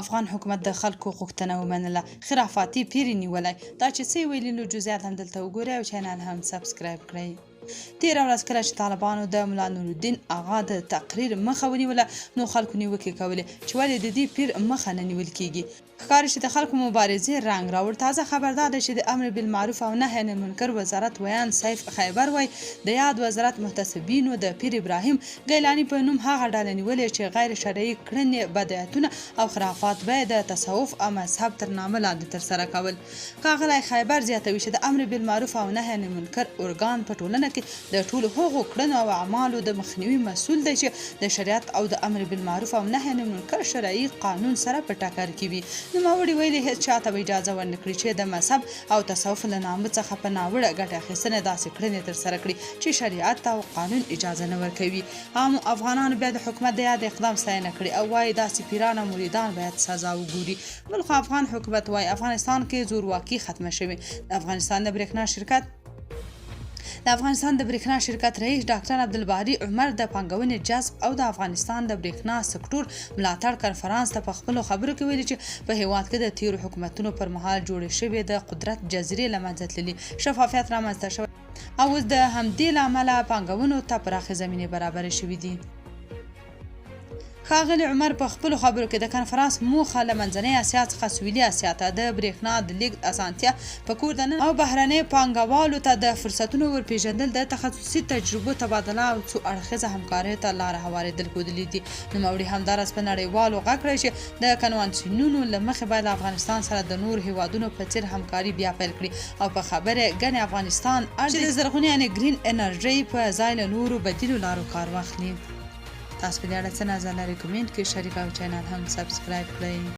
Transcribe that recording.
افغان حکومت د خلکو غوښتنه ومنله، خرافاتي پیرې نیولی. دا چې څه ویلي نو جزئیات هم دلته وګورئ او چینل هم سبسکرایب کړئ. تېره ورځ کله چې طالبانو د ملا نورالدین اغا د تقریر مخه ونیوله نو خلکو نیوکې کولې چې ولې د دې پیر مخه نه نیول کیږي. ښکاري چې د خلکو مبارزې رنګ راوړ. تازه خبر دا ده چې د امر بالمعروف او نهي عن المنکر وزارت ویان سیف خیبر وایي د یاد وزارت محتسبینو د پیر ابراهیم ګیلاني په نوم هغه ډله نیولې چې غیر شرعي کړنې، بدعتونه او خرافات به د تصوف او مذهب تر نامه لاندې ترسره کول. ښاغلی خیبر زیاتوي چې د امر بالمعروف او نهي عن المنکر ارګان په ټولنه کې د ټولو هغو کړنو او اعمالو د مخنیوي مسؤل دی چې د شریعت او د امر بالمعروف او نهي عن المنکر شرعي قانون سره په ټکر کې وي. نوموړي ویلي هیڅ چاته به اجازه ورنکړي چې د مذهب او تصوف له نامه څخه په ناوړه ګټه اخیستنې داسې کړنې ترسره کړي چې شریعت او قانون اجازه نه ورکوي. عامو افغانانو بیا د حکومت د یاد اقدام ستاینه کړې او وایي داسې پیران او مریدان باید سزا وګوري. بل خو افغان حکومت وایي افغانستان کې زورواکي ختمه شوې. د افغانستان د برېښنا شرکت رئیس ډاکټر عبدالباري عمر د پانګونې جذب او د افغانستان د برېښنا سکتور ملاتړ کنفرانس ته په خپلو خبرو کې ویلي چې په هېواد کې د تیرو حکومتونو پر مهال جوړې شوې د قدرت جزیرې له منځه تللي، شفافیت رامنځته شوی او اوس د همدې له امله پانګونو ته پراخې زمینې برابرې شوې دي. ښاغلي عمر په خپلو خبرو کې د کنفرانس موخه له منځنۍ اسیا څخه سویلي اسیا ته د برېښنا د لیږد اسانتیا، په کور دننه او بهرنۍ پانګوالو ته د فرصتونو ورپېژندل، د تخصصي تجربو تبادله او څو اړخیزه همکاریو ته لاره هوارېدل ښودلي دي. نوموړي همداراز په نړیوالو غږ کړی چې د کنوانسیونونو له مخې باید افغانستان سره د نورو هیوادونو په څېر همکاري بیا پیل کړي او په خبره ګڼې افغانستان چې د زرغونې یعنې ګرین انرژۍ په ځای له نورو بدیلو لارو کار واخلي. تاسو په دې اړه څه نظر لرئ؟ کومنټ کې شریک او چینل هم سبسکرایب کړئ.